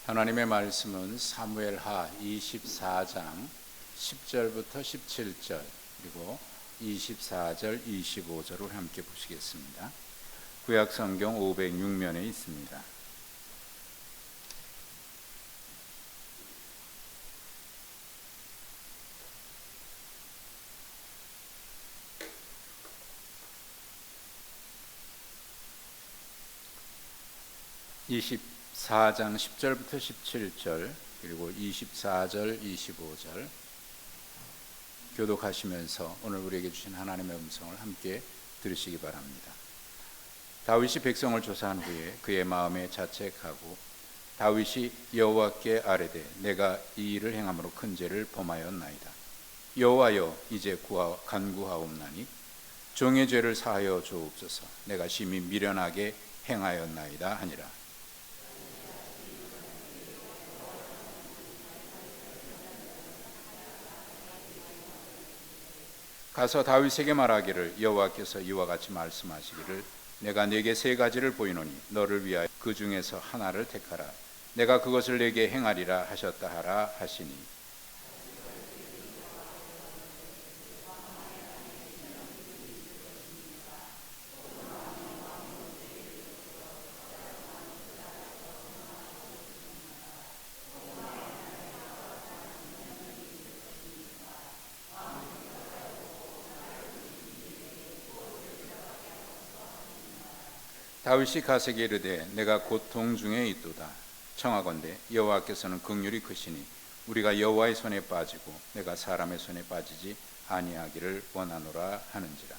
하나님의 말씀은 사무엘하 24장 10절부터 17절 그리고 24절 25절을 함께 보시겠습니다. 구약성경 506면에 있습니다. (24장 10절부터 17절) 그리고 24절 25절 교독하시면서 오늘 우리에게 주신 하나님의 음성을 함께 들으시기 바랍니다. 다윗이 백성을 조사한 후에 그의 마음에 자책하고 다윗이 여호와께 아뢰되 내가 이 일을 행함으로 큰 죄를 범하였나이다. 여호와여 이제 간구하옵나니 종의 죄를 사하여 주옵소서. 내가 심히 미련하게 행하였나이다 하니라. 가서 다윗에게 말하기를 여호와께서 이와 같이 말씀하시기를 내가 네게 세 가지를 보이노니 너를 위하여 그 중에서 하나를 택하라. 내가 그것을 네게 행하리라 하셨다 하라 하시니 다윗이 가세게 이르되 내가 고통 중에 있도다. 청하건대 여호와께서는 긍휼이 크시니 우리가 여호와의 손에 빠지고 내가 사람의 손에 빠지지 아니하기를 원하노라 하는지라.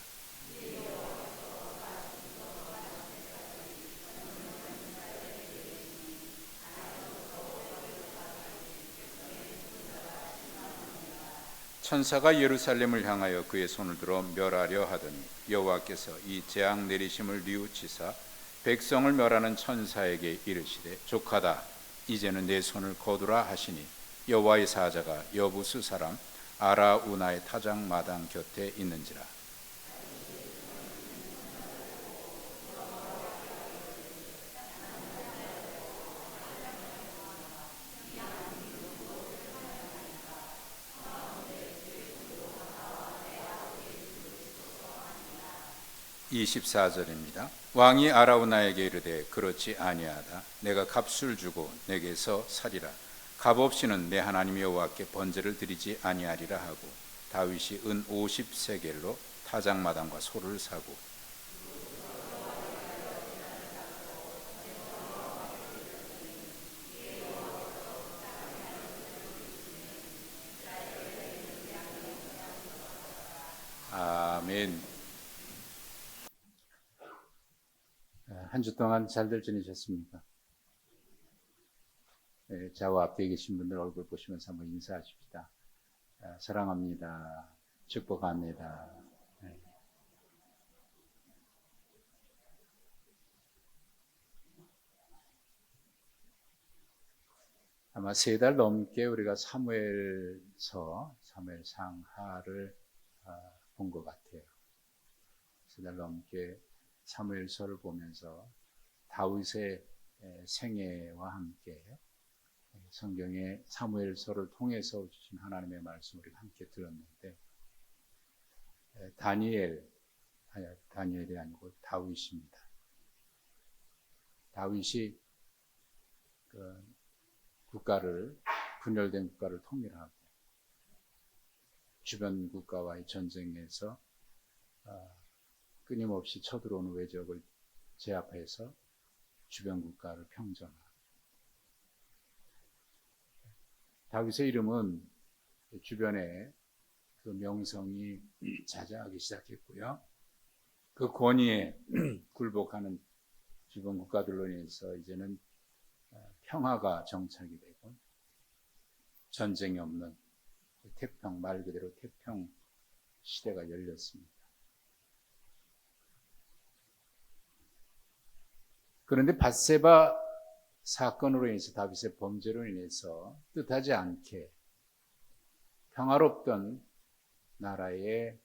천사가 예루살렘을 향하여 그의 손을 들어 멸하려 하더니 여호와께서 이 재앙 내리심을 뉘우치사 백성을 멸하는 천사에게 이르시되 족하다. 이제는 내 손을 거두라 하시니 여호와의 사자가 여부스 사람 아라우나의 타작 마당 곁에 있는지라. (24절입니다) 왕이 아라우나에게 이르되 그렇지 아니하다. 내가 값을 주고 내게서 사리라. 값 없이는 내 하나님 여호와께 번제를 드리지 아니하리라 하고 다윗이 은 50세겔로 타작마당과 소를 사고 아멘. 한 주 동안 잘들 지내셨습니까? 좌우 앞뒤에 계신 분들 얼굴 보시면서 한번 인사하십시다. 사랑합니다. 축복합니다. 아마 3달 넘게 우리가 사무엘상하를 본 것 같아요. 3달 넘게 사무엘서를 보면서 다윗의 생애와 함께 성경의 사무엘서를 통해서 주신 하나님의 말씀을 우리가 함께 들었는데 다니엘이 아니고 다윗입니다. 다윗이 분열된 국가를 통일하고 주변 국가와의 전쟁에서 끊임없이 쳐들어오는 외적을 제압해서 주변 국가를 평정하고 다윗의 이름은 주변에 그 명성이 자자하기 시작했고요. 그 권위에 굴복하는 주변 국가들로 인해서 이제는 평화가 정착이 되고 전쟁이 없는 태평, 말 그대로 태평 시대가 열렸습니다. 그런데 밧세바 사건으로 인해서 다윗의 범죄로 인해서 뜻하지 않게 평화롭던 나라에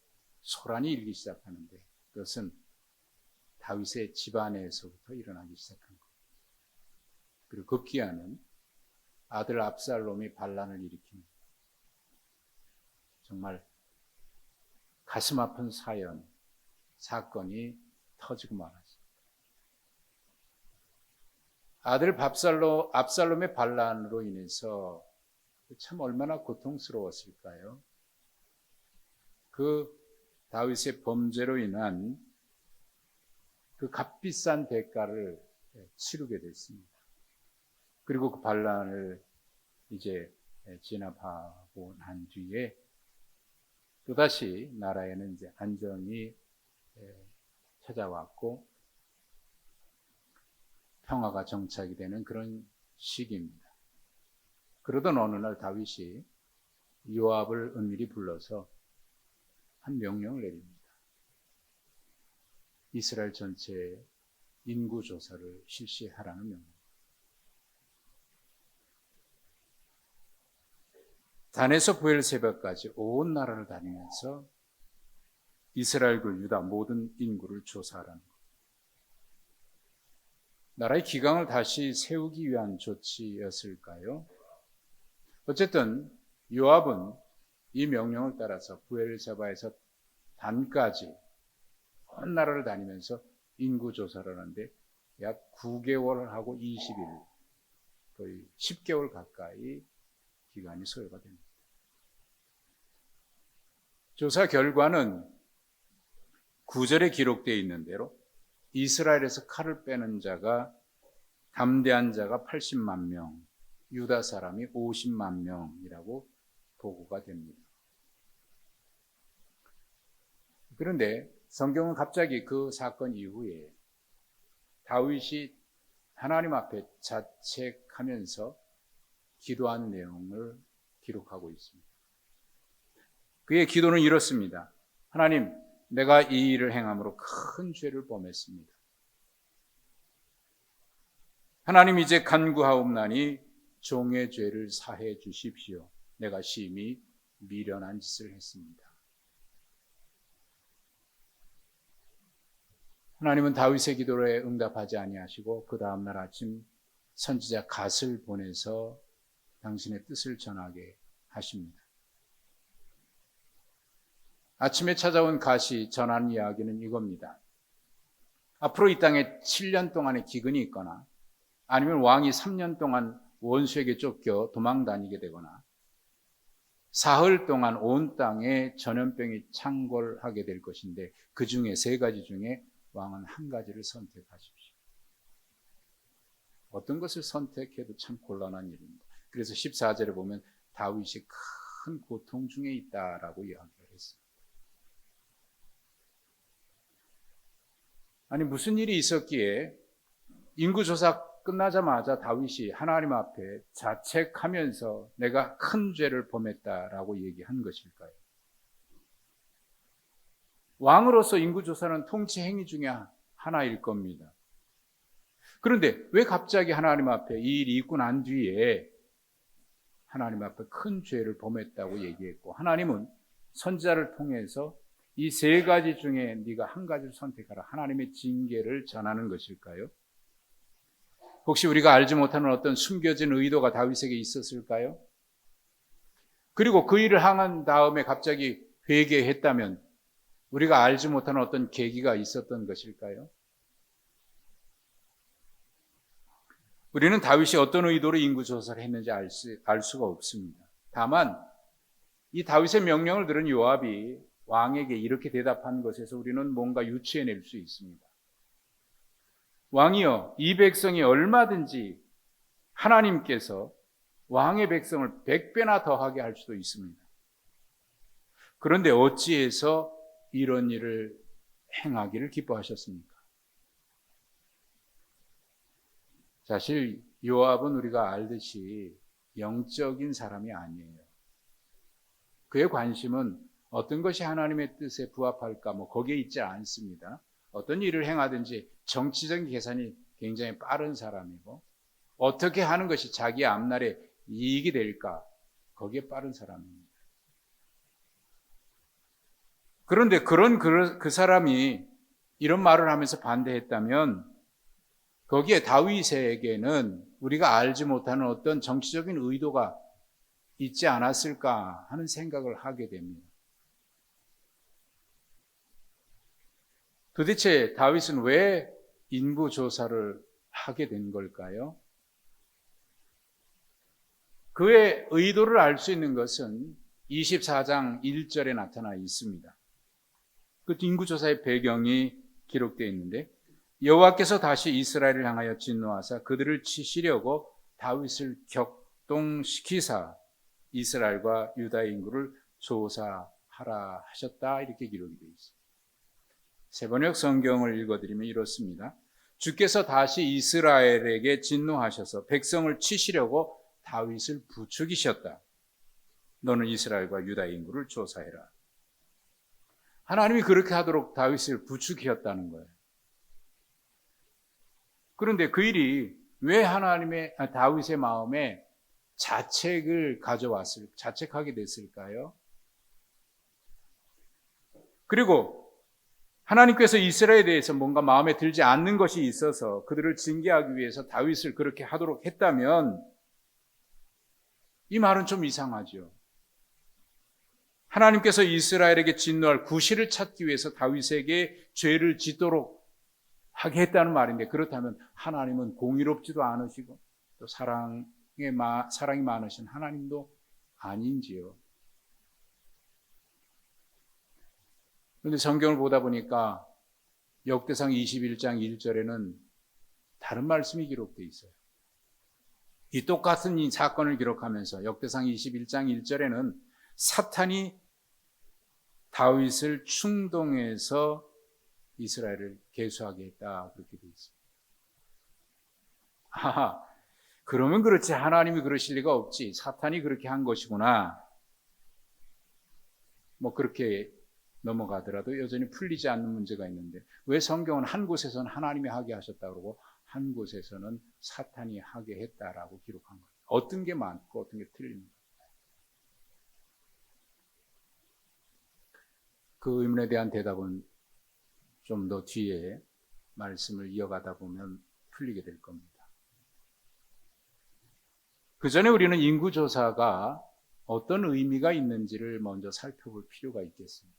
소란이 일기 시작하는데 그것은 다윗의 집안에서부터 일어나기 시작한 것. 그리고 급기야는 아들 압살롬이 반란을 일으킵니다. 정말 가슴 아픈 사건이 터지고 말았습니다. 아들 압살롬의 반란으로 인해서 참 얼마나 고통스러웠을까요? 그 다윗의 범죄로 인한 그 값비싼 대가를 치르게 됐습니다. 그리고 그 반란을 이제 진압하고 난 뒤에 또다시 나라에는 이제 안정이 찾아왔고 평화가 정착이 되는 그런 시기입니다. 그러던 어느 날 다윗이 요압을 은밀히 불러서 한 명령을 내립니다. 이스라엘 전체의 인구 조사를 실시하라는 명령. 단에서 브엘세바까지 온 나라를 다니면서 이스라엘과 유다 모든 인구를 조사하라는 것. 나라의 기강을 다시 세우기 위한 조치였을까요? 어쨌든 요압은 이 명령을 따라서 브엘세바에서 단까지 온 나라를 다니면서 인구 조사를 하는데 약 9개월하고 20일, 거의 10개월 가까이 기간이 소요가 됩니다. 조사 결과는 9절에 기록되어 있는 대로 이스라엘에서 칼을 빼는 자가 담대한 자가 80만 명, 유다 사람이 50만 명이라고 보고가 됩니다. 그런데 성경은 갑자기 그 사건 이후에 다윗이 하나님 앞에 자책하면서 기도한 내용을 기록하고 있습니다. 그의 기도는 이렇습니다. 하나님, 내가 이 일을 행함으로 큰 죄를 범했습니다. 하나님, 이제 간구하옵나니 종의 죄를 사해 주십시오. 내가 심히 미련한 짓을 했습니다. 하나님은 다윗의 기도에 응답하지 아니하시고 그 다음날 아침 선지자 갓을 보내서 당신의 뜻을 전하게 하십니다. 아침에 찾아온 갓이 전한 이야기는 이겁니다. 앞으로 이 땅에 7년 동안의 기근이 있거나 아니면 왕이 3년 동안 원수에게 쫓겨 도망 다니게 되거나 사흘 동안 온 땅에 전염병이 창궐하게 될 것인데 그 중에 3가지 중에 왕은 한 가지를 선택하십시오. 어떤 것을 선택해도 참 곤란한 일입니다. 그래서 14절에 보면 다윗이 큰 고통 중에 있다라고 이야기를 했습니다. 아니 무슨 일이 있었기에 인구조사 끝나자마자 다윗이 하나님 앞에 자책하면서 내가 큰 죄를 범했다라고 얘기한 것일까요? 왕으로서 인구조사는 통치 행위 중에 하나일 겁니다. 그런데 왜 갑자기 하나님 앞에 이 일이 있고 난 뒤에 하나님 앞에 큰 죄를 범했다고 얘기했고 하나님은 선지자를 통해서 이 3가지 중에 네가 한 가지를 선택하라 하나님의 징계를 전하는 것일까요? 혹시 우리가 알지 못하는 어떤 숨겨진 의도가 다윗에게 있었을까요? 그리고 그 일을 행한 다음에 갑자기 회개했다면 우리가 알지 못하는 어떤 계기가 있었던 것일까요? 우리는 다윗이 어떤 의도로 인구조사를 했는지 알 수가 없습니다. 다만 이 다윗의 명령을 들은 요압이 왕에게 이렇게 대답한 것에서 우리는 뭔가 유추해낼 수 있습니다. 왕이여, 이 백성이 얼마든지 하나님께서 왕의 백성을 100배나 더하게 할 수도 있습니다. 그런데 어찌해서 이런 일을 행하기를 기뻐하셨습니까? 사실 요압은 우리가 알듯이 영적인 사람이 아니에요. 그의 관심은 어떤 것이 하나님의 뜻에 부합할까 거기에 있지 않습니다. 어떤 일을 행하든지 정치적인 계산이 굉장히 빠른 사람이고 어떻게 하는 것이 자기 앞날에 이익이 될까 거기에 빠른 사람입니다. 그런데 그 사람이 이런 말을 하면서 반대했다면 거기에 다윗에게는 우리가 알지 못하는 어떤 정치적인 의도가 있지 않았을까 하는 생각을 하게 됩니다. 도대체 다윗은 왜 인구 조사를 하게 된 걸까요? 그의 의도를 알 수 있는 것은 24장 1절에 나타나 있습니다. 그 인구 조사의 배경이 기록되어 있는데, 여호와께서 다시 이스라엘을 향하여 진노하사 그들을 치시려고 다윗을 격동시키사 이스라엘과 유다의 인구를 조사하라 하셨다, 이렇게 기록이 되어 있습니다. 세번역 성경을 읽어드리면 이렇습니다. 주께서 다시 이스라엘에게 진노하셔서 백성을 치시려고 다윗을 부추기셨다. 너는 이스라엘과 유다의 인구를 조사해라. 하나님이 그렇게 하도록 다윗을 부추기셨다는 거예요. 그런데 그 일이 왜 다윗의 마음에 자책하게 됐을까요? 그리고 하나님께서 이스라엘에 대해서 뭔가 마음에 들지 않는 것이 있어서 그들을 징계하기 위해서 다윗을 그렇게 하도록 했다면 이 말은 좀 이상하죠. 하나님께서 이스라엘에게 진노할 구실을 찾기 위해서 다윗에게 죄를 짓도록 하게 했다는 말인데, 그렇다면 하나님은 공의롭지도 않으시고 또 사랑이 많으신 하나님도 아닌지요. 그런데 성경을 보다 보니까 역대상 21장 1절에는 다른 말씀이 기록되어 있어요. 이 똑같은 이 사건을 기록하면서 역대상 21장 1절에는 사탄이 다윗을 충동해서 이스라엘을 계수하게 했다, 그렇게 되어 있습니다. 그러면 그렇지, 하나님이 그러실 리가 없지, 사탄이 그렇게 한 것이구나, 뭐 그렇게 넘어가더라도 여전히 풀리지 않는 문제가 있는데, 왜 성경은 한 곳에서는 하나님이 하게 하셨다 그러고 한 곳에서는 사탄이 하게 했다라고 기록한 거예요? 어떤 게 맞고 어떤 게 틀립니까? 그 의문에 대한 대답은 좀 더 뒤에 말씀을 이어가다 보면 풀리게 될 겁니다. 그 전에 우리는 인구조사가 어떤 의미가 있는지를 먼저 살펴볼 필요가 있겠습니다.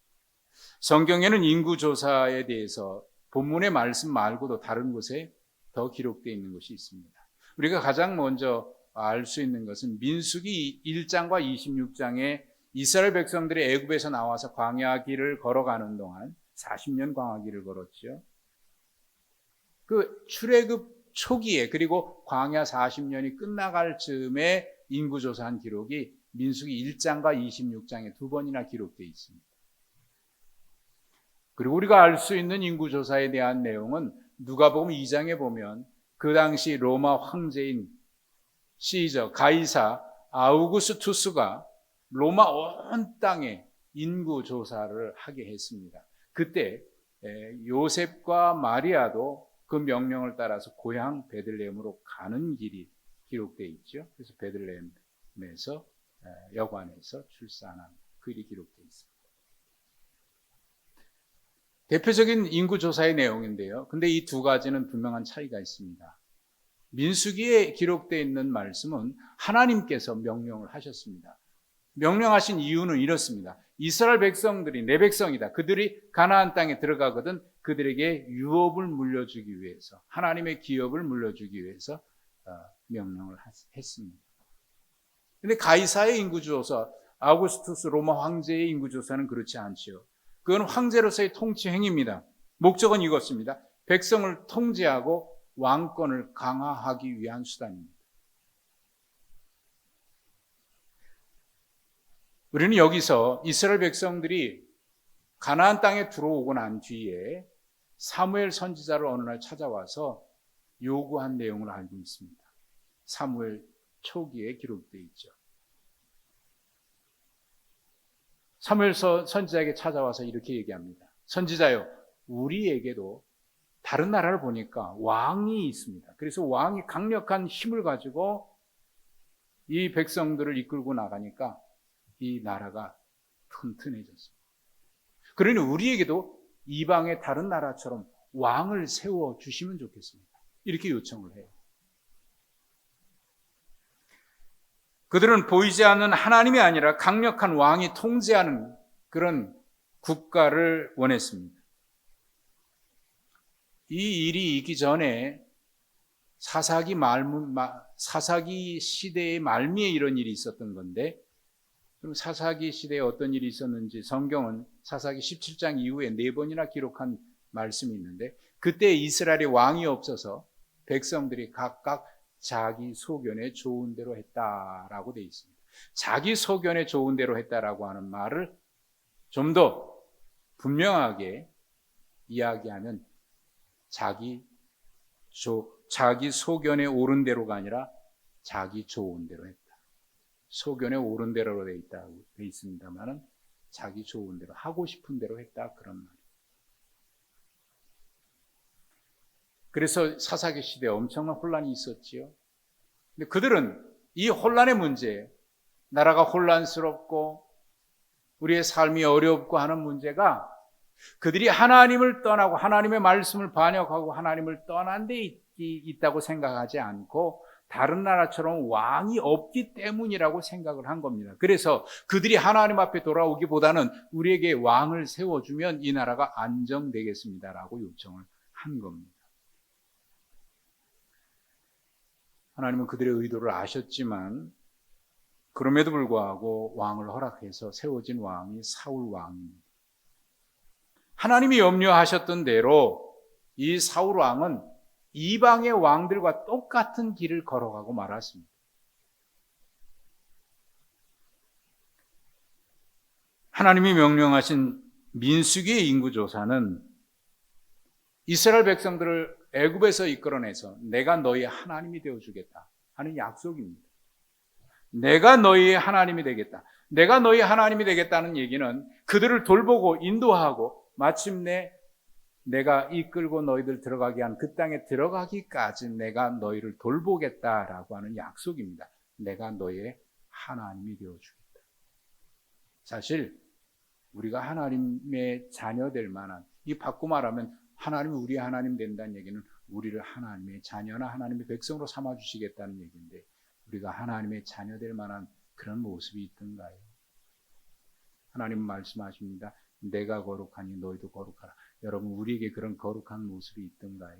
성경에는 인구조사에 대해서 본문의 말씀 말고도 다른 곳에 더 기록되어 있는 것이 있습니다. 우리가 가장 먼저 알 수 있는 것은 민수기 1장과 26장에 이스라엘 백성들이 애굽에서 나와서 광야길을 걸어가는 동안 40년 광야길을 걸었죠. 그 출애굽 초기에, 그리고 광야 40년이 끝나갈 즈음에 인구조사한 기록이 민수기 1장과 26장에 두 번이나 기록되어 있습니다. 그리고 우리가 알 수 있는 인구조사에 대한 내용은 누가복음 2장에 보면 그 당시 로마 황제인 시저 가이사 아우구스투스가 로마 온 땅에 인구조사를 하게 했습니다. 그때 요셉과 마리아도 그 명령을 따라서 고향 베들레헴으로 가는 길이 기록되어 있죠. 그래서 베들레헴에서 여관에서 출산한 그 일이 기록되어 있습니다. 대표적인 인구조사의 내용인데요. 근데 이 두 가지는 분명한 차이가 있습니다. 민수기에 기록되어 있는 말씀은 하나님께서 명령을 하셨습니다. 명령하신 이유는 이렇습니다. 이스라엘 백성들이 내 백성이다, 그들이 가나안 땅에 들어가거든 그들에게 유업을 물려주기 위해서, 하나님의 기업을 물려주기 위해서 명령을 했습니다. 그런데 가이사의 인구조사, 아우구스투스 로마 황제의 인구조사는 그렇지 않지요. 그건 황제로서의 통치 행위입니다. 목적은 이것입니다. 백성을 통제하고 왕권을 강화하기 위한 수단입니다. 우리는 여기서 이스라엘 백성들이 가나안 땅에 들어오고 난 뒤에 사무엘 선지자를 어느 날 찾아와서 요구한 내용을 알고 있습니다. 사무엘 초기에 기록되어 있죠. 사무엘 선지자에게 찾아와서 이렇게 얘기합니다. 선지자요, 우리에게도 다른 나라를 보니까 왕이 있습니다. 그래서 왕이 강력한 힘을 가지고 이 백성들을 이끌고 나가니까 이 나라가 튼튼해졌습니다. 그러니 우리에게도 이방의 다른 나라처럼 왕을 세워 주시면 좋겠습니다. 이렇게 요청을 해요. 그들은 보이지 않는 하나님이 아니라 강력한 왕이 통제하는 그런 국가를 원했습니다. 이 일이 있기 전에 사사기 시대의 말미에 이런 일이 있었던 건데, 그럼 사사기 시대에 어떤 일이 있었는지 성경은 사사기 17장 이후에 4번이나 기록한 말씀이 있는데, 그때 이스라엘의 왕이 없어서 백성들이 각각 자기 소견에 좋은 대로 했다라고 되어 있습니다. 자기 소견에 좋은 대로 했다라고 하는 말을 좀 더 분명하게 이야기하면 자기 소견에 옳은 대로가 아니라 자기 좋은 대로 했다. 소견에 옳은 대로 되어 있습니다만은 자기 좋은 대로, 하고 싶은 대로 했다, 그런 말이에요. 그래서 사사기 시대에 엄청난 혼란이 있었지요. 근데 그들은 이 혼란의 문제, 나라가 혼란스럽고 우리의 삶이 어렵고 하는 문제가 그들이 하나님을 떠나고 하나님의 말씀을 반역하고 하나님을 떠난 데 있다고 생각하지 않고 다른 나라처럼 왕이 없기 때문이라고 생각을 한 겁니다. 그래서 그들이 하나님 앞에 돌아오기보다는 우리에게 왕을 세워주면 이 나라가 안정되겠습니다라고 요청을 한 겁니다. 하나님은 그들의 의도를 아셨지만 그럼에도 불구하고 왕을 허락해서 세워진 왕이 사울 왕입니다. 하나님이 염려하셨던 대로 이 사울 왕은 이방의 왕들과 똑같은 길을 걸어가고 말았습니다. 하나님이 명령하신 민수기의 인구조사는 이스라엘 백성들을 애굽에서 이끌어내서 내가 너희의 하나님이 되어주겠다 하는 약속입니다. 내가 너희의 하나님이 되겠다. 내가 너희 하나님이 되겠다는 얘기는 그들을 돌보고 인도하고 마침내 내가 이끌고 너희들 들어가게 한 그 땅에 들어가기까지 내가 너희를 돌보겠다라고 하는 약속입니다. 내가 너희의 하나님이 되어주겠다. 사실 우리가 하나님의 자녀될 만한, 이 바꿔 말하면 하나님이 우리의 하나님 된다는 얘기는 우리를 하나님의 자녀나 하나님의 백성으로 삼아주시겠다는 얘기인데, 우리가 하나님의 자녀 될 만한 그런 모습이 있던가요? 하나님은 말씀하십니다. 내가 거룩하니 너희도 거룩하라. 여러분, 우리에게 그런 거룩한 모습이 있던가요?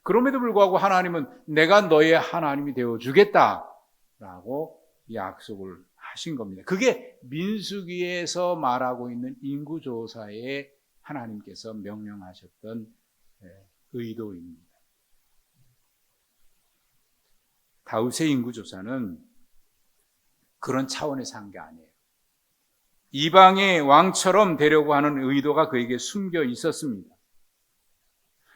그럼에도 불구하고 하나님은 내가 너의 하나님이 되어주겠다라고 약속을 하신 겁니다. 그게 민수기에서 말하고 있는 인구조사에 하나님께서 명령하셨던 의도입니다. 다윗의 인구조사는 그런 차원에서 한 게 아니에요. 이방의 왕처럼 되려고 하는 의도가 그에게 숨겨 있었습니다.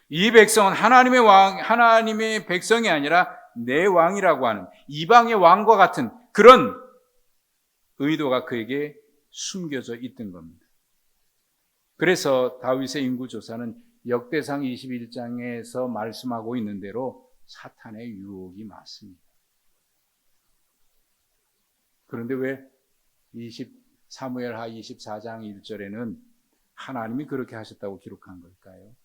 이 백성은 하나님의 왕, 하나님의 백성이 아니라 내 왕이라고 하는 이방의 왕과 같은 그런 의도가 그에게 숨겨져 있던 겁니다. 그래서 다윗의 인구조사는 역대상 21장에서 말씀하고 있는 대로 사탄의 유혹이 맞습니다. 그런데 왜 사무엘하 24장 1절에는 하나님이 그렇게 하셨다고 기록한 걸까요?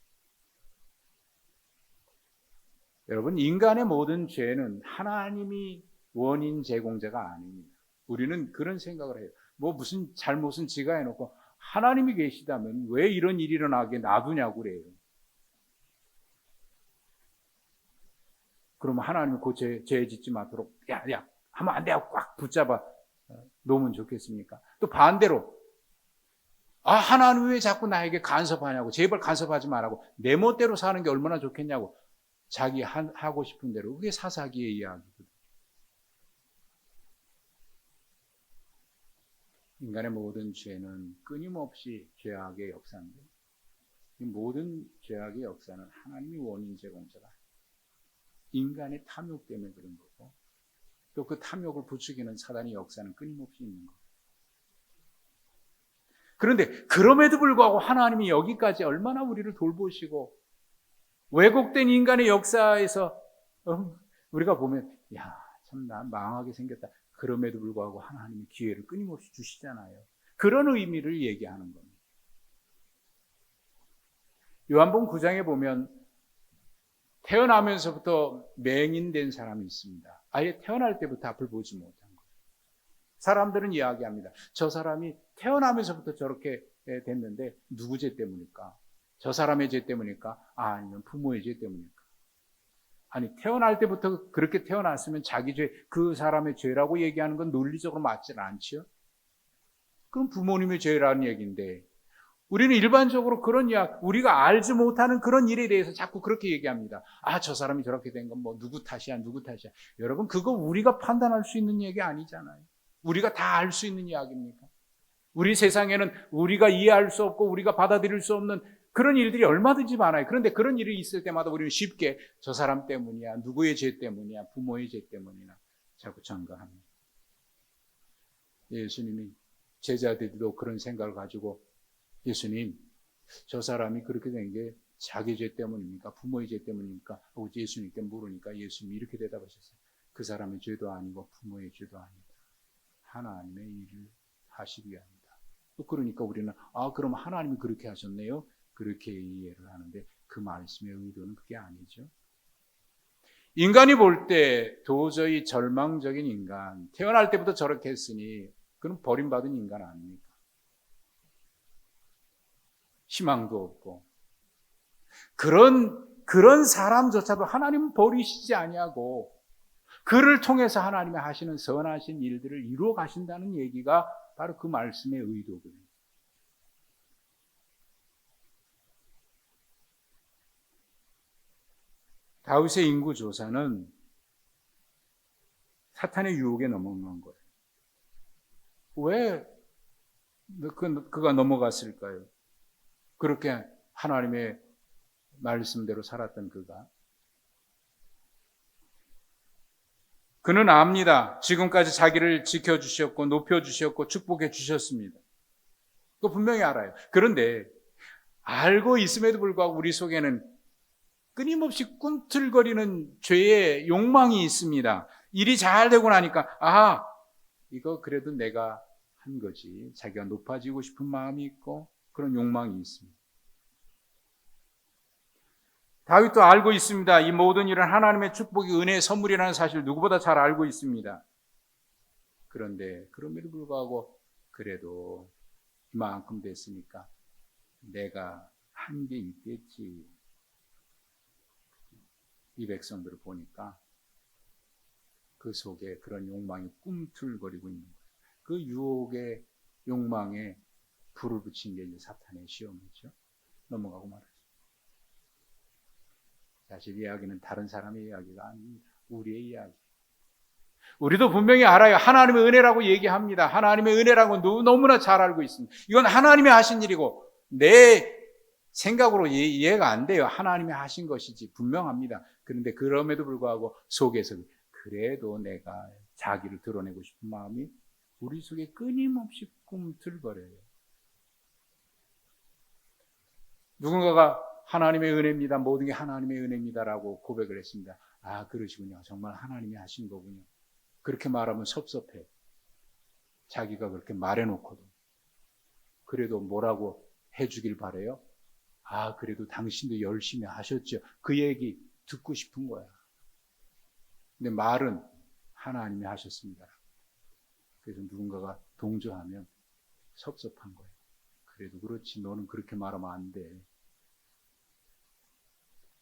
여러분, 인간의 모든 죄는 하나님이 원인 제공자가 아닙니다. 우리는 그런 생각을 해요. 뭐 무슨 잘못은 지가 해놓고 하나님이 계시다면 왜 이런 일이 일어나게 놔두냐고 그래요. 그러면 하나님이 그 죄 짓지 않도록 야 하면 안 돼 하고 꽉 붙잡아 놓으면 좋겠습니까? 또 반대로 하나님 왜 자꾸 나에게 간섭하냐고, 제발 간섭하지 말라고, 내 멋대로 사는 게 얼마나 좋겠냐고 자기 하고 싶은 대로, 그게 사사기의 이야기거든요. 인간의 모든 죄는 끊임없이 죄악의 역사인데, 이 모든 죄악의 역사는 하나님이 원인 제공자가 인간의 탐욕 때문에 그런 거고, 또 그 탐욕을 부추기는 사단의 역사는 끊임없이 있는 거예요. 그런데 그럼에도 불구하고 하나님이 여기까지 얼마나 우리를 돌보시고, 왜곡된 인간의 역사에서 우리가 보면 참 나 망하게 생겼다. 그럼에도 불구하고 하나님이 기회를 끊임없이 주시잖아요. 그런 의미를 얘기하는 겁니다. 요한복음 9장에 보면 태어나면서부터 맹인된 사람이 있습니다. 아예 태어날 때부터 앞을 보지 못한 거예요. 사람들은 이야기합니다. 저 사람이 태어나면서부터 저렇게 됐는데 누구 죄 때문일까? 저 사람의 죄 때문일까? 아니면 부모의 죄 때문일까? 아니, 태어날 때부터 그렇게 태어났으면 자기 죄, 그 사람의 죄라고 얘기하는 건 논리적으로 맞지는 않지요? 그럼 부모님의 죄라는 얘기인데, 우리는 일반적으로 그런 이야기, 우리가 알지 못하는 그런 일에 대해서 자꾸 그렇게 얘기합니다. 아, 저 사람이 저렇게 된 건 뭐 누구 탓이야, 누구 탓이야. 여러분, 그거 우리가 판단할 수 있는 얘기 아니잖아요. 우리가 다 알 수 있는 이야기입니까? 우리 세상에는 우리가 이해할 수 없고 우리가 받아들일 수 없는 그런 일들이 얼마든지 많아요. 그런데 그런 일이 있을 때마다 우리는 쉽게 저 사람 때문이야, 누구의 죄 때문이야, 부모의 죄 때문이나 자꾸 전가합니다. 예수님이 제자들도 그런 생각을 가지고 예수님, 저 사람이 그렇게 된 게 자기 죄 때문입니까? 부모의 죄 때문입니까? 하고 예수님께 물으니까 예수님이 이렇게 대답하셨어요. 그 사람의 죄도 아니고 부모의 죄도 아니다. 하나님의 일을 하시기 위함이다. 그러니까 우리는 그럼 하나님이 그렇게 하셨네요? 그렇게 이해를 하는데 그 말씀의 의도는 그게 아니죠. 인간이 볼 때 도저히 절망적인 인간, 태어날 때부터 저렇게 했으니 그는 버림받은 인간 아닙니까? 희망도 없고 그런 사람조차도 하나님은 버리시지 아니하고 그를 통해서 하나님이 하시는 선하신 일들을 이루어 가신다는 얘기가 바로 그 말씀의 의도거든요. 다윗의 인구 조사는 사탄의 유혹에 넘어간 거예요. 왜 그가 넘어갔을까요? 그렇게 하나님의 말씀대로 살았던 그는 압니다. 지금까지 자기를 지켜주셨고 높여주셨고 축복해 주셨습니다. 그거 분명히 알아요. 그런데 알고 있음에도 불구하고 우리 속에는 끊임없이 꿈틀거리는 죄의 욕망이 있습니다. 일이 잘 되고 나니까 이거 그래도 내가 한 거지. 자기가 높아지고 싶은 마음이 있고 그런 욕망이 있습니다. 다윗도 알고 있습니다. 이 모든 일은 하나님의 축복이 은혜의 선물이라는 사실을 누구보다 잘 알고 있습니다. 그런데 그럼에도 불구하고 그래도 이만큼 됐으니까 내가 한 게 있겠지. 이 백성들을 보니까 그 속에 그런 욕망이 꿈틀거리고 있는 거예요. 그 유혹의 욕망에 불을 붙인 게 이제 사탄의 시험이죠. 넘어가고 말하죠. 사실 이야기는 다른 사람의 이야기가 아닙니다. 우리의 이야기. 우리도 분명히 알아요. 하나님의 은혜라고 얘기합니다. 하나님의 은혜라고 너무나 잘 알고 있습니다. 이건 하나님이 하신 일이고 내 생각으로 이해가 안 돼요. 하나님이 하신 것이지 분명합니다. 그런데 그럼에도 불구하고 속에서 그래도 내가 자기를 드러내고 싶은 마음이 우리 속에 끊임없이 꿈틀거려요. 누군가가 하나님의 은혜입니다. 모든 게 하나님의 은혜입니다라고 고백을 했습니다. 그러시군요. 정말 하나님이 하신 거군요. 그렇게 말하면 섭섭해. 자기가 그렇게 말해놓고도. 그래도 뭐라고 해주길 바래요? 그래도 당신도 열심히 하셨죠. 그 얘기 듣고 싶은 거야. 근데 말은 하나님이 하셨습니다. 그래서 누군가가 동조하면 섭섭한 거예요. 그래도 그렇지, 너는 그렇게 말하면 안 돼.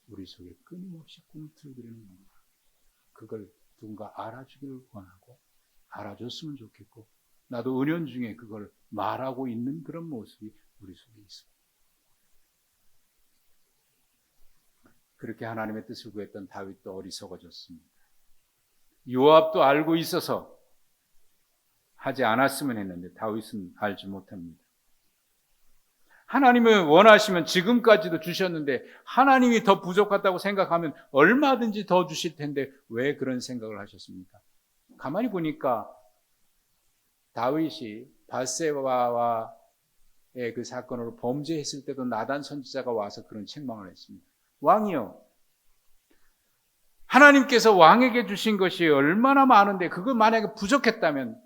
우리 속에 끊임없이 꿈틀거리는 건가. 그걸 누군가 알아주기를 원하고 알아줬으면 좋겠고 나도 은연중에 그걸 말하고 있는 그런 모습이 우리 속에 있습니다. 그렇게 하나님의 뜻을 구했던 다윗도 어리석어졌습니다. 요압도 알고 있어서 하지 않았으면 했는데 다윗은 알지 못합니다. 하나님을 원하시면 지금까지도 주셨는데 하나님이 더 부족하다고 생각하면 얼마든지 더 주실 텐데 왜 그런 생각을 하셨습니까? 가만히 보니까 다윗이 밧세바와의 그 사건으로 범죄했을 때도 나단 선지자가 와서 그런 책망을 했습니다. 왕이요, 하나님께서 왕에게 주신 것이 얼마나 많은데 그거 만약에 부족했다면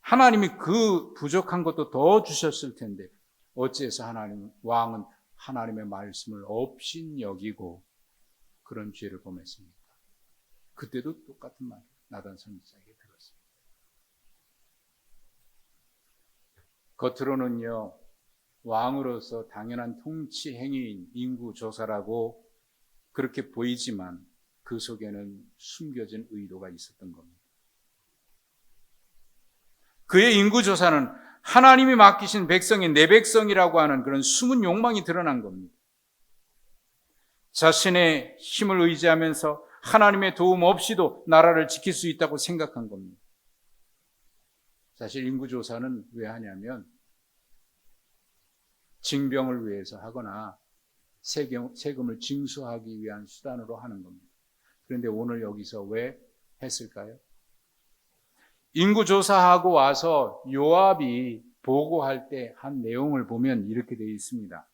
하나님이 그 부족한 것도 더 주셨을 텐데 어찌해서 왕은 하나님의 말씀을 업신여기고 그런 죄를 범했습니까? 그때도 똑같은 말을 나단 선지자에게 들었습니다. 겉으로는요, 왕으로서 당연한 통치 행위인 인구조사라고 그렇게 보이지만 그 속에는 숨겨진 의도가 있었던 겁니다. 그의 인구조사는 하나님이 맡기신 백성이 내 백성이라고 하는 그런 숨은 욕망이 드러난 겁니다. 자신의 힘을 의지하면서 하나님의 도움 없이도 나라를 지킬 수 있다고 생각한 겁니다. 사실 인구조사는 왜 하냐면 징병을 위해서 하거나 세금을 징수하기 위한 수단으로 하는 겁니다. 그런데 오늘 여기서 왜 했을까요? 인구조사하고 와서 요압이 보고할 때 한 내용을 보면 이렇게 되어 있습니다.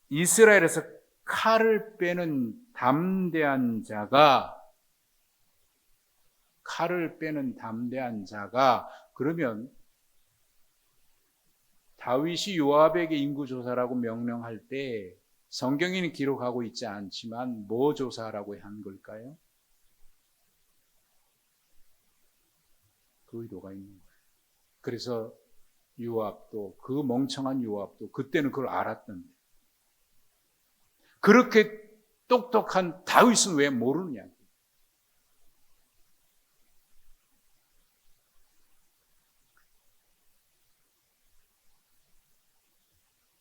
이스라엘에서 칼을 빼는 담대한 자가 그러면 다윗이 요압에게 인구조사라고 명령할 때 성경에는 기록하고 있지 않지만 뭐 조사라고 한 걸까요? 그 의도가 있는 거예요. 그래서 요압도, 그 멍청한 요압도 그때는 그걸 알았던데 그렇게 똑똑한 다윗은 왜 모르느냐?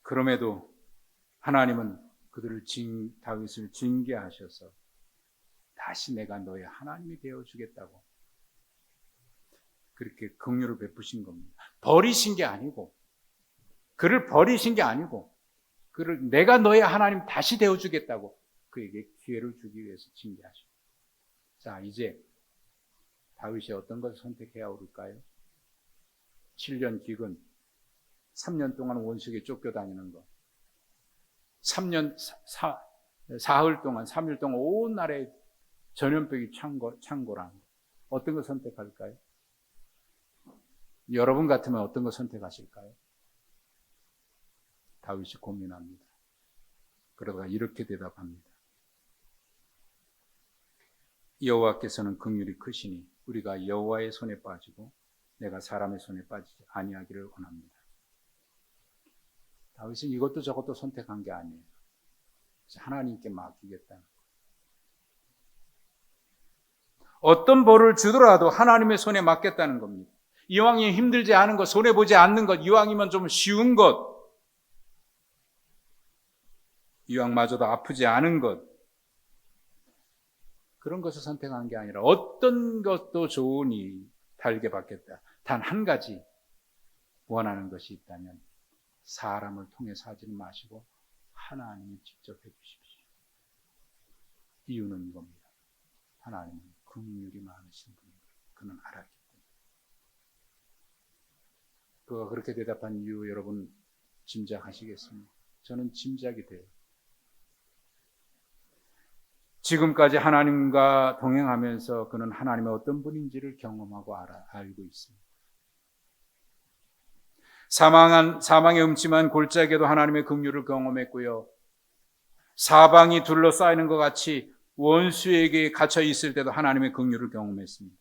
그럼에도 하나님은 다윗을 징계하셔서 다시 내가 너의 하나님이 되어주겠다고 그렇게 긍휼을 베푸신 겁니다. 버리신 게 아니고, 그를 버리신 게 아니고, 그를 내가 너의 하나님 다시 되어주겠다고 그에게 기회를 주기 위해서 징계하십니다. 자, 이제 다윗이 어떤 것을 선택해야 옳을까요? 7년 기근, 3년 동안 원수에게 쫓겨다니는 것, 4일 동안, 3일 동안 온 나라에 전염병이 창궐한 것. 어떤 걸 선택할까요? 여러분 같으면 어떤 걸 선택하실까요? 다윗이 고민합니다. 그러다가 이렇게 대답합니다. 여호와께서는 긍휼이 크시니 우리가 여호와의 손에 빠지고 내가 사람의 손에 빠지지 아니하기를 원합니다. 다윗은 이것도 저것도 선택한 게 아니에요. 하나님께 맡기겠다는 거. 어떤 벌을 주더라도 하나님의 손에 맡겠다는 겁니다. 이왕이 힘들지 않은 것, 손해보지 않는 것, 이왕이면 좀 쉬운 것, 이왕마저도 아프지 않은 것, 그런 것을 선택한 게 아니라 어떤 것도 좋으니 달게 받겠다. 단 한 가지 원하는 것이 있다면 사람을 통해서 하지는 마시고 하나님이 직접 해주십시오. 이유는 이겁니다. 하나님은 긍휼이 많으신 분이고 그는 알았기 때문에. 그가 그렇게 대답한 이유 여러분 짐작하시겠습니까? 저는 짐작이 돼요. 지금까지 하나님과 동행하면서 그는 하나님의 어떤 분인지를 경험하고 알고 있습니다. 사망의 음침한 골짜기에도 하나님의 긍휼을 경험했고요. 사방이 둘러싸이는 것 같이 원수에게 갇혀 있을 때도 하나님의 긍휼을 경험했습니다.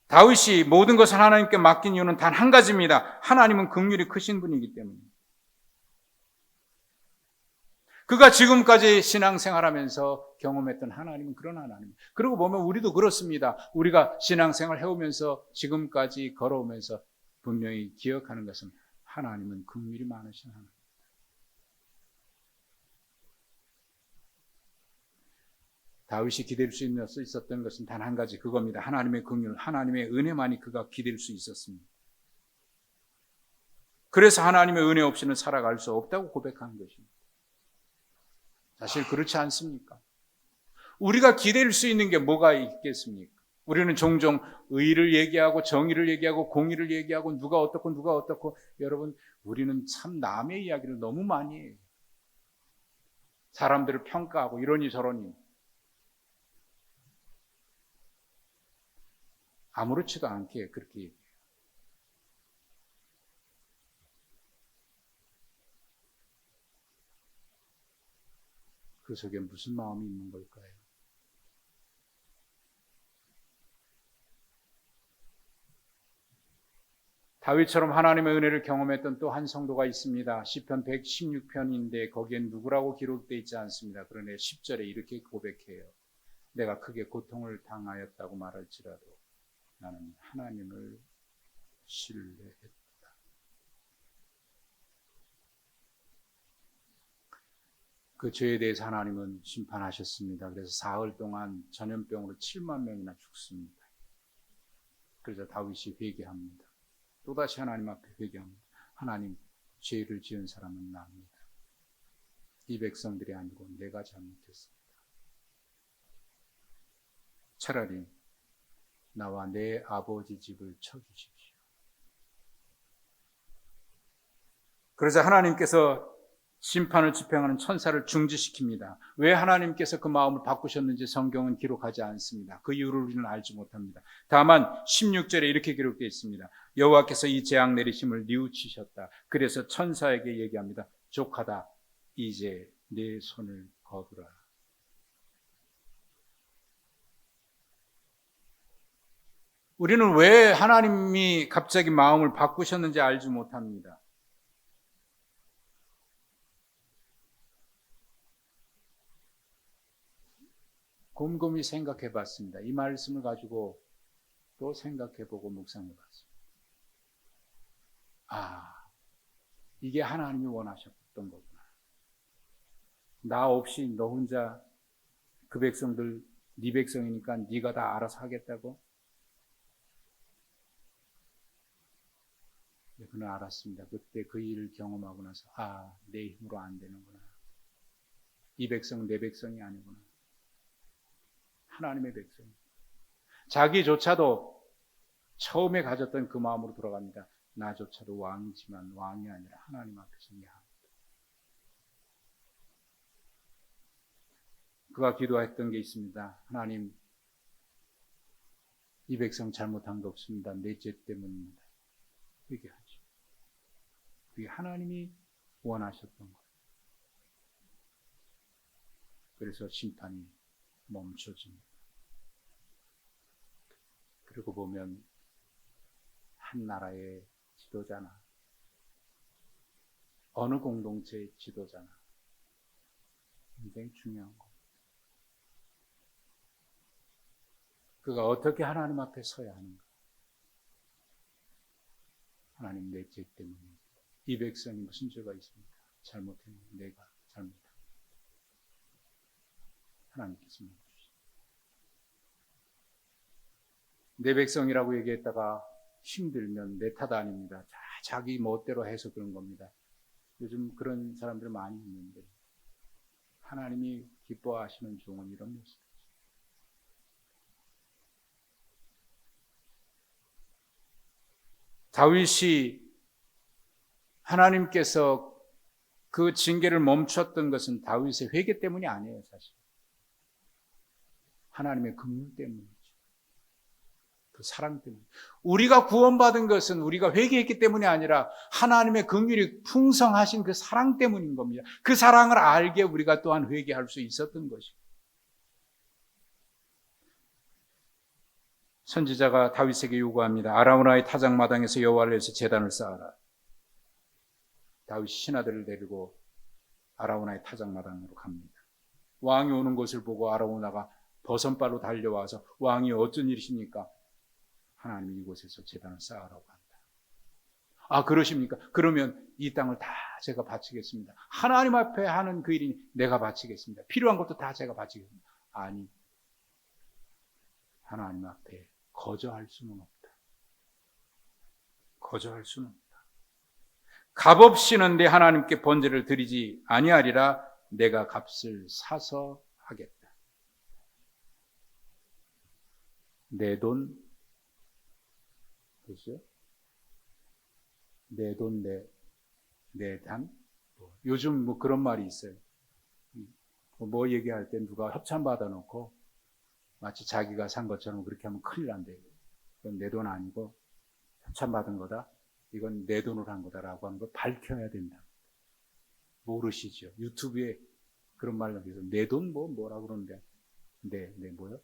다윗이 모든 것을 하나님께 맡긴 이유는 단 한 가지입니다. 하나님은 긍휼이 크신 분이기 때문입니다. 그가 지금까지 신앙생활하면서 경험했던 하나님은 그런 하나님. 그러고 보면 우리도 그렇습니다. 우리가 신앙생활 해오면서 지금까지 걸어오면서 분명히 기억하는 것은 하나님은 긍휼이 많으신 하나님. 다윗이 기댈 수 있었던 것은 단 한 가지 그겁니다. 하나님의 긍휼, 하나님의 은혜만이 그가 기댈 수 있었습니다. 그래서 하나님의 은혜 없이는 살아갈 수 없다고 고백하는 것입니다. 사실 그렇지 않습니까? 우리가 기댈 수 있는 게 뭐가 있겠습니까? 우리는 종종 의를 얘기하고 정의를 얘기하고 공의를 얘기하고 누가 어떻고 여러분 우리는 참 남의 이야기를 너무 많이 해요. 사람들을 평가하고 이러니 저러니 아무렇지도 않게 그렇게 얘기해요. 그 속에 무슨 마음이 있는 걸까요? 다윗처럼 하나님의 은혜를 경험했던 또 한 성도가 있습니다. 시편 116편인데 거기엔 누구라고 기록되어 있지 않습니다. 그러나 10절에 이렇게 고백해요. 내가 크게 고통을 당하였다고 말할지라도 나는 하나님을 신뢰했다. 그 죄에 대해서 하나님은 심판하셨습니다. 그래서 사흘 동안 전염병으로 7만 명이나 죽습니다. 그래서 다윗이 회개합니다. 또다시 하나님 앞에 회개합니다. 하나님, 죄를 지은 사람은 나입니다. 이 백성들이 아니고 내가 잘못했습니다. 차라리 나와 내 아버지 집을 쳐주십시오. 그러자 하나님께서 심판을 집행하는 천사를 중지시킵니다. 왜 하나님께서 그 마음을 바꾸셨는지 성경은 기록하지 않습니다. 그 이유를 우리는 알지 못합니다. 다만 16절에 이렇게 기록되어 있습니다. 여호와께서 이 재앙 내리심을 뉘우치셨다. 그래서 천사에게 얘기합니다. 족하다. 이제 내 손을 거두라. 우리는 왜 하나님이 갑자기 마음을 바꾸셨는지 알지 못합니다. 곰곰이 생각해 봤습니다. 이 말씀을 가지고 또 생각해 보고 묵상해 봤습니다. 이게 하나님이 원하셨던 거구나. 나 없이 너 혼자 그 백성들 네 백성이니까 네가 다 알아서 하겠다고? 그는 알았습니다. 그때 그 일을 경험하고 나서 내 힘으로 안 되는구나. 이 백성은 내 백성이 아니구나. 하나님의 백성. 자기조차도 처음에 가졌던 그 마음으로 돌아갑니다. 나조차도 왕이지만 왕이 아니라 하나님 앞에서 미안합니다. 그가 기도했던 게 있습니다. 하나님, 이 백성 잘못한 거 없습니다. 내 죄 때문입니다. 회개하죠. 그게 하나님이 원하셨던 거예요. 그래서 심판이 멈춰집니다. 그리고 보면 한 나라의 지도자나 어느 공동체의 지도자나 굉장히 중요한 겁니다. 그가 어떻게 하나님 앞에 서야 하는가? 하나님, 내 죄 때문에 이 백성이 무슨 죄가 있습니까? 잘못했는데 내가 잘못한 하나님께서 묻으시죠. 내 백성이라고 얘기했다가 힘들면 내 탓 아닙니다. 자기 멋대로 해서 그런 겁니다. 요즘 그런 사람들 많이 있는데 하나님이 기뻐하시는 종은 이런 모습이죠. 다윗이 하나님께서 그 징계를 멈췄던 것은 다윗의 회개 때문이 아니에요, 사실. 하나님의 긍휼 때문이죠. 그 사랑 때문에. 우리가 구원받은 것은 우리가 회개했기 때문이 아니라 하나님의 긍휼이 풍성하신 그 사랑 때문인 겁니다. 그 사랑을 알게 우리가 또한 회개할 수 있었던 것이고. 선지자가 다윗에게 요구합니다. 아라우나의 타작마당에서 여호와를 위해서 제단을 쌓아라. 다윗이 신하들을 데리고 아라우나의 타작마당으로 갑니다. 왕이 오는 것을 보고 아라우나가 버선발로 달려와서 왕이 어쩐 일이십니까? 하나님이 이곳에서 제단을 쌓으라고 한다. 그러십니까? 그러면 이 땅을 다 제가 바치겠습니다. 하나님 앞에 하는 그 일이 내가 바치겠습니다. 필요한 것도 다 제가 바치겠습니다. 아니, 하나님 앞에 거저할 수는 없다. 거저할 수는 없다. 값없이는 내 하나님께 번제를 드리지 아니하리라. 내가 값을 사서 하겠다. 내 돈, 그렇죠? 내 돈, 내 단. 요즘 뭐 그런 말이 있어요. 뭐 얘기할 때 누가 협찬 받아놓고 마치 자기가 산 것처럼 그렇게 하면 큰일 난대요. 그건 내 돈 아니고 협찬 받은 거다. 이건 내 돈으로 한 거다라고 하는 걸 밝혀야 된다. 모르시죠? 유튜브에 그런 말을 여기서 내 돈 뭐라 그러는데 내 뭐요?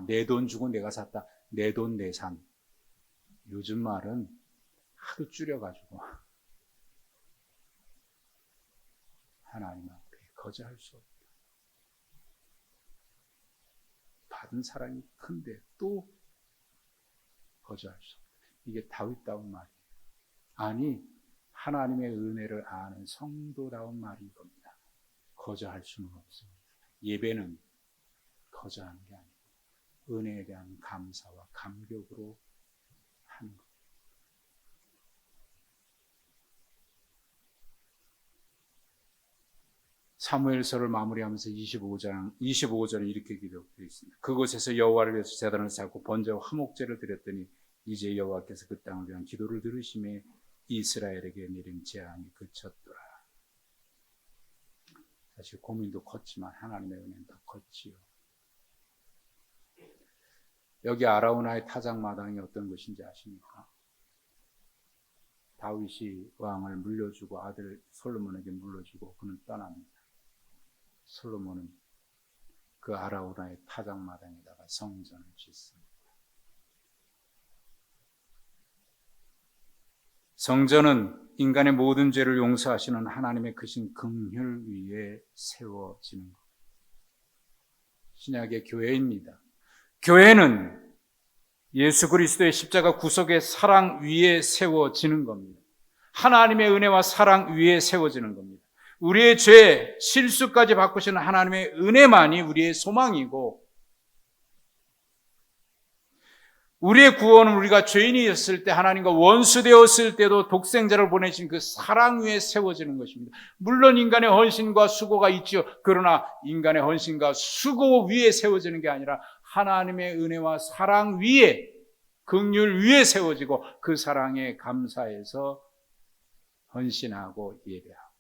내 돈 주고 내가 샀다. 내 돈 내 산. 요즘 말은 하도 줄여가지고 하나님 앞에 거절할 수 없다. 받은 사랑이 큰데 또 거절할 수 없다. 이게 다윗다운 말이에요. 아니, 하나님의 은혜를 아는 성도다운 말이 이겁니다. 거절할 수는 없습니다. 예배는 거절하는 게 아니고 은혜에 대한 감사와 감격으로 하는 것. 사무엘서를 마무리하면서 25절에 이렇게 기록되어 있습니다. 그곳에서 여호와를 위해서 제단을 쌓고 번제와 화목제를 드렸더니 이제 여호와께서 그 땅을 위한 기도를 들으심에 이스라엘에게 내린 재앙이 그쳤더라. 사실 고민도 컸지만 하나님의 은혜는 더 컸지요. 여기 아라우나의 타작마당이 어떤 것인지 아십니까? 다윗이 왕을 물려주고 아들 솔로몬에게 물려주고 그는 떠납니다. 솔로몬은 그 아라우나의 타작마당에다가 성전을 짓습니다. 성전은 인간의 모든 죄를 용서하시는 하나님의 크신 긍휼 위에 세워지는 것. 신약의 교회입니다. 교회는 예수 그리스도의 십자가 구속의 사랑 위에 세워지는 겁니다. 하나님의 은혜와 사랑 위에 세워지는 겁니다. 우리의 죄, 실수까지 바꾸시는 하나님의 은혜만이 우리의 소망이고, 우리의 구원은 우리가 죄인이었을 때 하나님과 원수되었을 때도 독생자를 보내신 그 사랑 위에 세워지는 것입니다. 물론 인간의 헌신과 수고가 있지요. 그러나 인간의 헌신과 수고 위에 세워지는 게 아니라 하나님의 은혜와 사랑 위에, 긍휼 위에 세워지고 그 사랑에 감사해서 헌신하고 예배하고.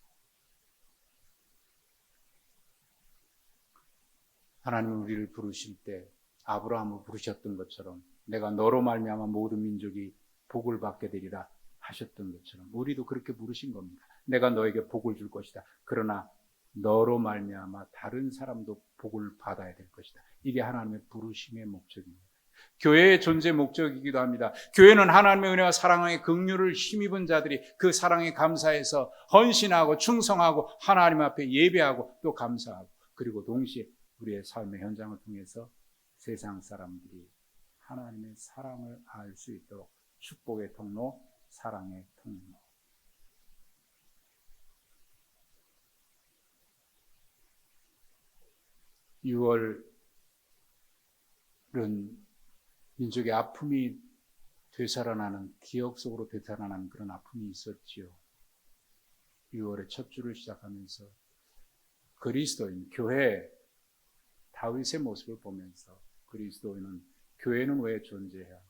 하나님은 우리를 부르실 때 아브라함을 부르셨던 것처럼 내가 너로 말미암아 모든 민족이 복을 받게 되리라 하셨던 것처럼 우리도 그렇게 부르신 겁니다. 내가 너에게 복을 줄 것이다. 그러나 너로 말미암아 다른 사람도 복을 받아야 될 것이다. 이게 하나님의 부르심의 목적입니다. 교회의 존재 목적이기도 합니다. 교회는 하나님의 은혜와 사랑의 긍휼을 힘입은 자들이 그 사랑에 감사해서 헌신하고 충성하고 하나님 앞에 예배하고 또 감사하고, 그리고 동시에 우리의 삶의 현장을 통해서 세상 사람들이 하나님의 사랑을 알 수 있도록 축복의 통로, 사랑의 통로. (6월은) 민족의 아픔이 되살아나는, 기억 속으로 되살아나는 그런 아픔이 있었지요. 6월의 첫 주를 시작하면서 그리스도인, 교회, 다윗의 모습을 보면서 그리스도인은, 교회는 왜 존재해야?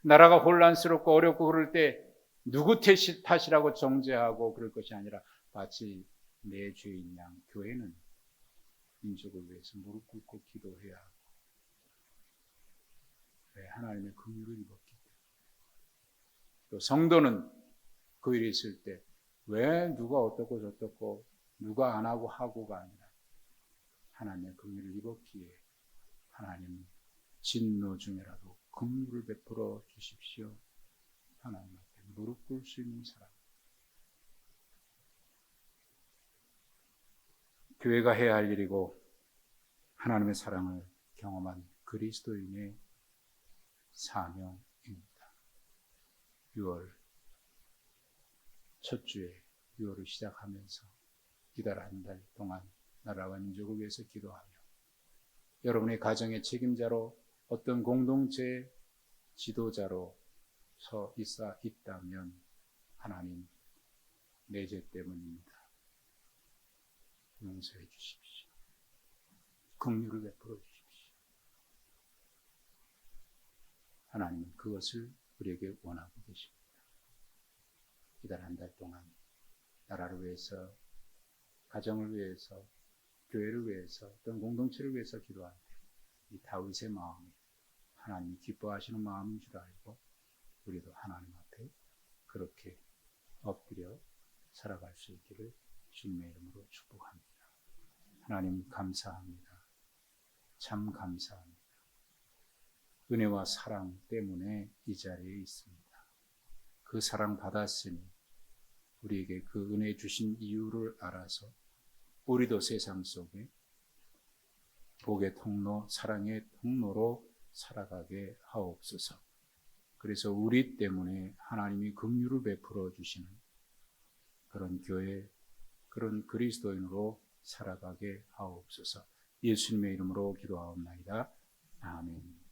나라가 혼란스럽고 어렵고 그럴 때 누구 탓이라고 정죄하고 그럴 것이 아니라 마치 내 죄인 양 교회는 민족을 위해서 무릎 꿇고 기도해야 하고, 왜? 하나님의 긍휼을 입었기 때문에. 또 성도는 그 일이 있을 때 왜 누가 어떻고 저떻고 누가 안 하고 하고가 아니라 하나님의 긍휼을 입었기에 하나님 진노 중에라도 긍휼을 베풀어 주십시오. 하나님 앞에 무릎 꿇을 수 있는 사람. 교회가 해야 할 일이고 하나님의 사랑을 경험한 그리스도인의 사명입니다. 6월 첫 주에 6월을 시작하면서 이달 한 달 동안 나라와 민족을 위해서 기도하며 여러분의 가정의 책임자로 어떤 공동체의 지도자로 서 있다면 하나님, 내 죄 때문입니다. 용서해 주십시오. 긍휼을 베풀어 주십시오. 하나님은 그것을 우리에게 원하고 계십니다. 이달 한 달 동안 나라를 위해서, 가정을 위해서, 교회를 위해서, 어떤 공동체를 위해서 기도할 때 이 다윗의 마음이 하나님이 기뻐하시는 마음인 줄 알고 우리도 하나님 앞에 그렇게 엎드려 살아갈 수 있기를 주님의 이름으로 축복합니다. 하나님 감사합니다. 참 감사합니다. 은혜와 사랑 때문에 이 자리에 있습니다. 그 사랑 받았으니 우리에게 그 은혜 주신 이유를 알아서 우리도 세상 속에 복의 통로, 사랑의 통로로 살아가게 하옵소서. 그래서 우리 때문에 하나님이 긍휼을 베풀어 주시는 그런 교회, 그런 그리스도인으로 살아가게 하옵소서. 예수님의 이름으로 기도하옵나이다. 아멘.